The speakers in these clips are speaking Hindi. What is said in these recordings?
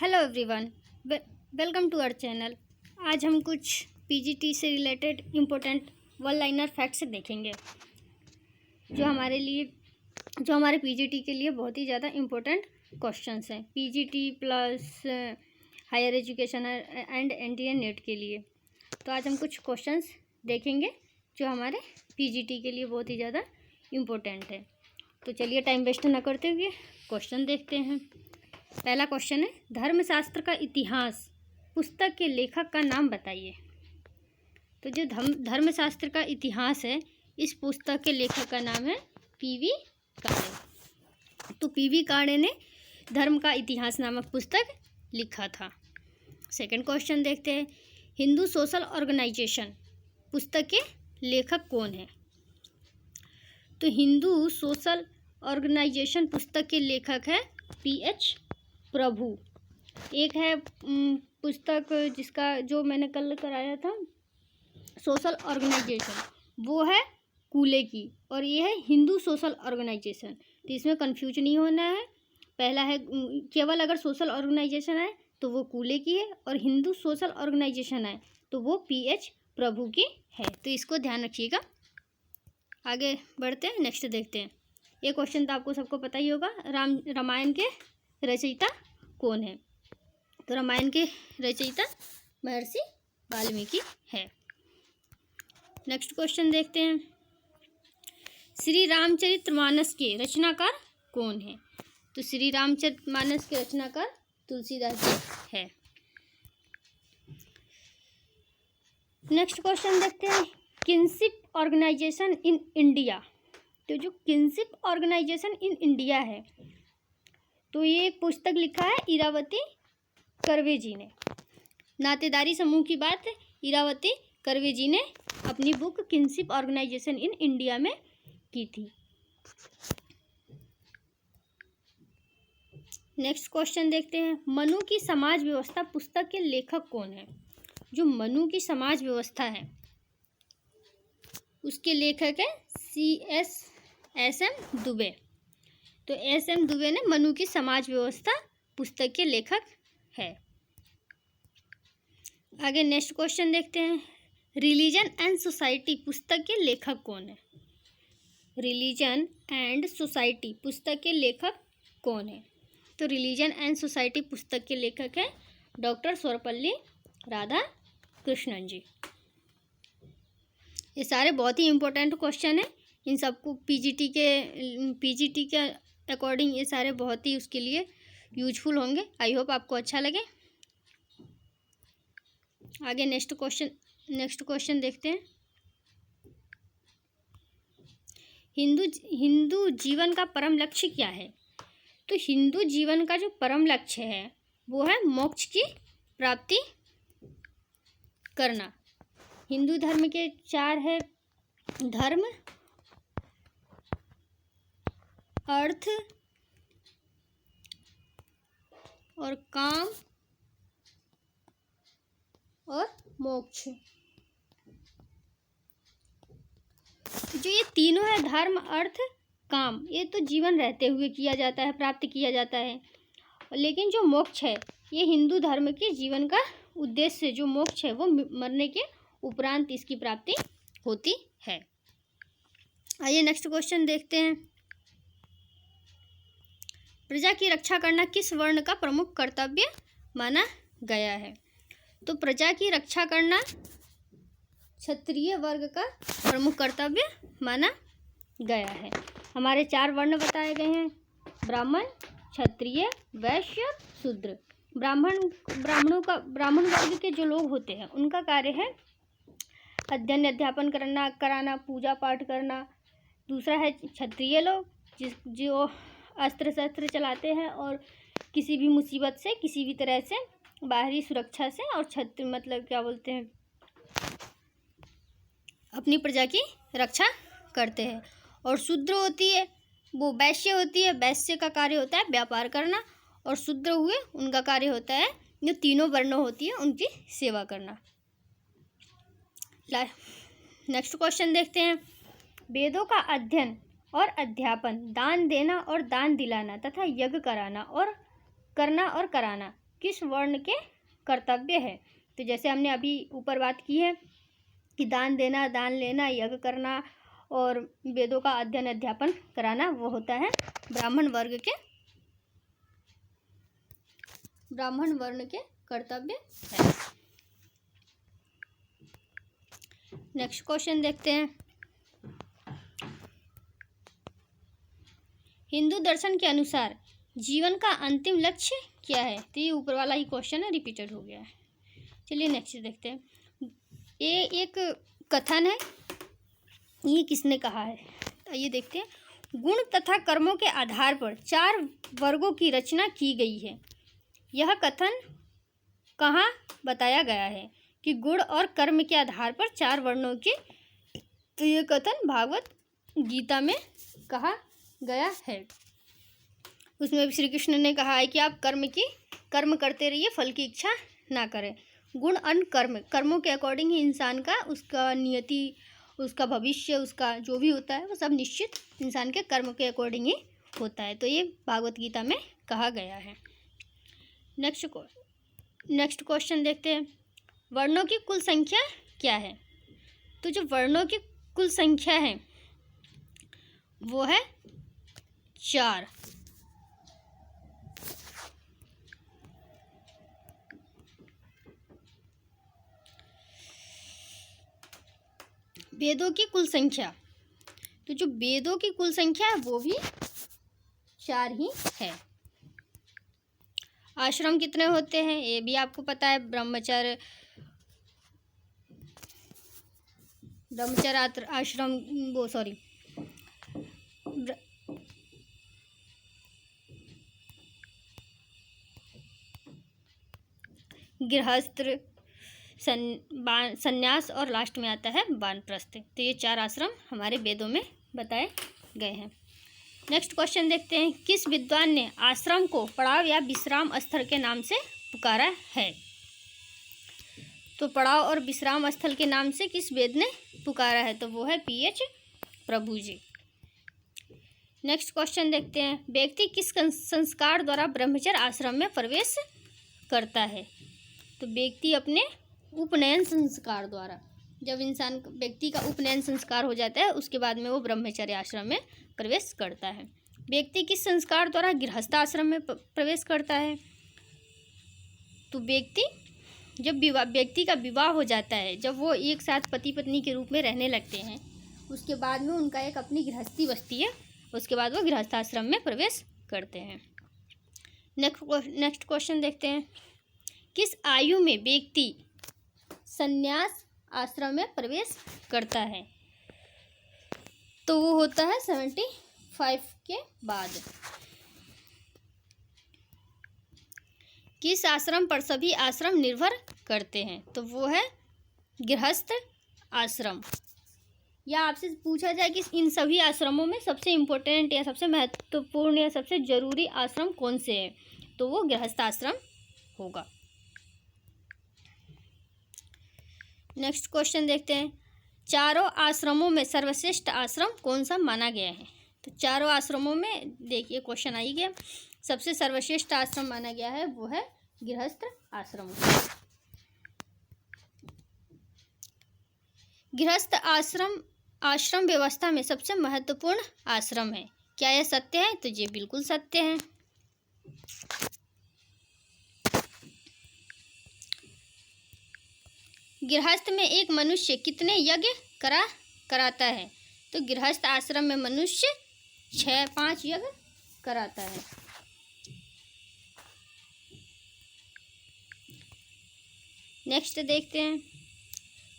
Hello everyone, welcome to our channel. आज हम कुछ पीजीटी से related important one liner facts देखेंगे जो हमारे पीजीटी के लिए बहुत ही ज़्यादा इम्पोर्टेंट क्वेश्चंस हैं। PGT plus higher education and NTA NET के लिए। तो आज हम कुछ क्वेश्चंस देखेंगे जो हमारे पीजीटी के लिए बहुत ही ज़्यादा इम्पोर्टेंट है। तो चलिए टाइम वेस्ट ना करते हुए क्वेश्चन देखते हैं। पहला क्वेश्चन है, धर्मशास्त्र का इतिहास पुस्तक के लेखक का नाम बताइए। तो जो धर्मशास्त्र का इतिहास है, इस पुस्तक के लेखक का नाम है पीवी काड़े। तो पीवी काड़े ने धर्म का इतिहास नामक पुस्तक लिखा था। सेकंड क्वेश्चन देखते हैं, हिंदू सोशल ऑर्गेनाइजेशन पुस्तक के लेखक कौन है। तो हिंदू सोशल ऑर्गेनाइजेशन पुस्तक के लेखक है पीएच प्रभु। एक है पुस्तक जिसका जो मैंने कल कराया था सोशल ऑर्गेनाइजेशन, वो है कूले की, और ये है हिंदू सोशल ऑर्गेनाइजेशन। तो इसमें कंफ्यूज नहीं होना है। पहला है केवल अगर सोशल ऑर्गेनाइजेशन है तो वो कूले की है, और हिंदू सोशल ऑर्गेनाइजेशन है तो वो पीएच प्रभु की है। तो इसको ध्यान रखिएगा। आगे बढ़ते हैं, नेक्स्ट देखते हैं। ये क्वेश्चन तो आपको सबको पता ही होगा, रामायण के रचयिता कौन है। तो रामायण के रचयिता महर्षि वाल्मीकि है। नेक्स्ट क्वेश्चन देखते हैं, श्री रामचरितमानस के रचनाकार कौन है। तो श्री रामचरितमानस के रचनाकार तुलसीदास जी है। नेक्स्ट क्वेश्चन देखते हैं, किनशिप ऑर्गेनाइजेशन इन इंडिया। तो जो किनशिप ऑर्गेनाइजेशन इन इंडिया है, तो ये एक पुस्तक लिखा है इरावती कर्वे जी ने। नातेदारी समूह की बात इरावती कर्वे जी ने अपनी book kinship organisation in India में की थी। नेक्स्ट क्वेश्चन देखते हैं, मनु की समाज व्यवस्था पुस्तक के लेखक कौन है। जो मनु की समाज व्यवस्था है उसके लेखक है एस एम दुबे। तो एस.एम. दुबे ने मनु की समाज व्यवस्था पुस्तक के लेखक है। आगे नेक्स्ट क्वेश्चन देखते हैं, रिलीजन एंड सोसाइटी पुस्तक के लेखक कौन है। रिलीजन एंड सोसाइटी पुस्तक के लेखक कौन है। तो रिलीजन एंड सोसाइटी पुस्तक के लेखक है डॉक्टर सर्वपल्ली राधाकृष्णन जी। ये सारे बहुत ही इम्पोर्टेंट क्वेश्चन है। इन सबको पीजीटी के अकॉर्डिंग ये सारे बहुत ही उसके लिए यूजफुल होंगे। आई होप आपको अच्छा लगे। आगे नेक्स्ट क्वेश्चन देखते हैं, हिंदू जीवन का परम लक्ष्य क्या है। तो हिंदू जीवन का जो परम लक्ष्य है वो है मोक्ष की प्राप्ति करना। हिंदू धर्म के 4 है, धर्म, अर्थ और काम और मोक्ष। जो ये तीनों है, धर्म, अर्थ, काम, ये तो जीवन रहते हुए किया जाता है, प्राप्त किया जाता है। लेकिन जो मोक्ष है, ये हिंदू धर्म के जीवन का उद्देश्य जो मोक्ष है वो मरने के उपरांत इसकी प्राप्ति होती है। आइए नेक्स्ट क्वेश्चन देखते हैं, प्रजा की रक्षा करना किस वर्ण का प्रमुख कर्तव्य माना गया है। तो प्रजा की रक्षा करना क्षत्रिय वर्ग का प्रमुख कर्तव्य माना गया है। हमारे 4 वर्ण बताए गए हैं, ब्राह्मण, क्षत्रिय, वैश्य, शूद्र। ब्राह्मण वर्ग के जो लोग होते हैं उनका कार्य है अध्ययन अध्यापन कराना, पूजा पाठ करना। दूसरा है क्षत्रिय लोग जो अस्त्र शस्त्र चलाते हैं और किसी भी मुसीबत से, किसी भी तरह से बाहरी सुरक्षा से और अपनी प्रजा की रक्षा करते हैं। और शूद्र होती है वो वैश्य होती है। वैश्य का कार्य होता है व्यापार करना, और शूद्र हुए उनका कार्य होता है जो तीनों वर्ण होती है उनकी सेवा करना। नेक्स्ट क्वेश्चन देखते हैं, वेदों का अध्ययन और अध्यापन, दान देना और दान दिलाना तथा यज्ञ करना और कराना किस वर्ण के कर्तव्य है? तो जैसे हमने अभी ऊपर बात की है कि दान देना, दान लेना, यज्ञ करना और वेदों का अध्ययन अध्यापन कराना, वो होता है ब्राह्मण वर्ण के कर्तव्य है। नेक्स्ट क्वेश्चन देखते हैं। हिंदू दर्शन के अनुसार जीवन का अंतिम लक्ष्य क्या है? तो ये ऊपर वाला ही क्वेश्चन है, रिपीटेड हो गया है। चलिए नेक्स्ट देखते हैं। ये एक कथन है, ये किसने कहा है? तो ये देखते हैं। गुण तथा कर्मों के आधार पर 4 वर्गों की रचना की गई है। यह कथन कहाँ बताया गया है कि गुण और कर्म के आधार पर 4 वर्णों की? तो ये कथन भागवत गीता में कहा गया है। उसमें भी श्री कृष्ण ने कहा है कि आप कर्म करते रहिए, फल की इच्छा ना करें। गुण और कर्मों के अकॉर्डिंग ही इंसान का, उसका नियति, उसका भविष्य, उसका जो भी होता है वो सब निश्चित इंसान के कर्म के अकॉर्डिंग ही होता है। तो ये भागवत गीता में कहा गया है। नेक्स्ट क्वेश्चन देखते हैं। वर्णों की कुल संख्या क्या है? तो जो वर्णों की कुल संख्या है वो है 4। वेदों की कुल संख्या, तो जो वेदों की कुल संख्या है वो भी 4 ही है। आश्रम कितने होते हैं ये भी आपको पता है। ब्रह्मचर्य आश्रम, वो सॉरी गृहस्थ, संन्यास और लास्ट में आता है वानप्रस्थ। तो ये 4 आश्रम हमारे वेदों में बताए गए हैं। नेक्स्ट क्वेश्चन देखते हैं। किस विद्वान ने आश्रम को पड़ाव या विश्राम स्थल के नाम से पुकारा है? तो पड़ाव और विश्राम स्थल के नाम से किस वेद ने पुकारा है? तो वो है पीएच प्रभु जी। नेक्स्ट क्वेश्चन देखते हैं। व्यक्ति किस संस्कार द्वारा ब्रह्मचर्य आश्रम में प्रवेश करता है? तो व्यक्ति अपने उपनयन संस्कार द्वारा, जब व्यक्ति का उपनयन संस्कार हो जाता है उसके बाद में वो ब्रह्मचर्य आश्रम में प्रवेश करता है। व्यक्ति किस संस्कार द्वारा गृहस्थ आश्रम में प्रवेश करता है? तो व्यक्ति का विवाह हो जाता है, जब वो एक साथ पति पत्नी के रूप में रहने लगते हैं, उसके बाद में उनका एक अपनी गृहस्थी बसती है, उसके बाद वो गृहस्थ आश्रम में प्रवेश करते हैं। नेक्स्ट क्वेश्चन देखते हैं। किस आयु में व्यक्ति संन्यास आश्रम में प्रवेश करता है? तो वो होता है 75 के बाद। किस आश्रम पर सभी आश्रम निर्भर करते हैं? तो वो है गृहस्थ आश्रम। या आपसे पूछा जाए कि इन सभी आश्रमों में सबसे इम्पोर्टेंट या सबसे महत्वपूर्ण या सबसे ज़रूरी आश्रम कौन से है? तो वो गृहस्थ आश्रम होगा। नेक्स्ट क्वेश्चन देखते हैं। चारों आश्रमों में सर्वश्रेष्ठ आश्रम कौन सा माना गया है? तो चारों आश्रमों में देखिए क्वेश्चन आ ही गया। सबसे सर्वश्रेष्ठ आश्रम माना गया है वो है गृहस्थ आश्रम। गृहस्थ आश्रम व्यवस्था में सबसे महत्वपूर्ण आश्रम है। क्या यह सत्य है? तो ये बिल्कुल सत्य है। गृहस्थ में एक मनुष्य कितने यज्ञ कराता है? तो गृहस्थ आश्रम में मनुष्य 5 यज्ञ कराता है। नेक्स्ट देखते हैं।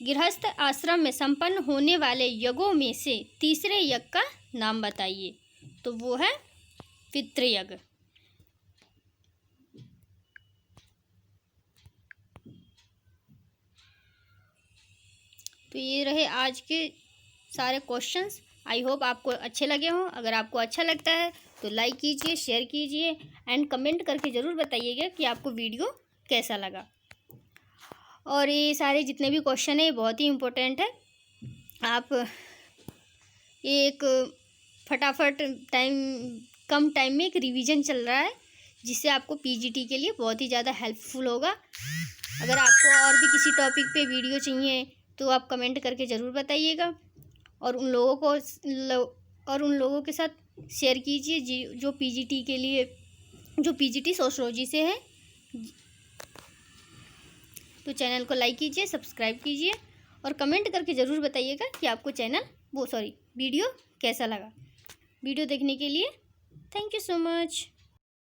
गृहस्थ आश्रम में संपन्न होने वाले यज्ञों में से तीसरे यज्ञ का नाम बताइए। तो वो है पितृयज्ञ। तो ये रहे आज के सारे क्वेश्चंस। आई होप आपको अच्छे लगे हों। अगर आपको अच्छा लगता है तो लाइक कीजिए, शेयर कीजिए एंड कमेंट करके ज़रूर बताइएगा कि आपको वीडियो कैसा लगा। और ये सारे जितने भी क्वेश्चन हैं बहुत ही इम्पोर्टेंट है। आप एक फटाफट कम टाइम में एक रिवीजन चल रहा है जिससे आपको पीजीटी के लिए बहुत ही ज़्यादा हेल्पफुल होगा। अगर आपको और भी किसी टॉपिक पे वीडियो चाहिए तो आप कमेंट करके ज़रूर बताइएगा, और उन लोगों के साथ शेयर कीजिए जो पीजीटी के लिए, जो पीजीटी सोशियोलॉजी से है। तो चैनल को लाइक कीजिए, सब्सक्राइब कीजिए और कमेंट करके ज़रूर बताइएगा कि आपको वीडियो कैसा लगा। वीडियो देखने के लिए थैंक यू सो मच।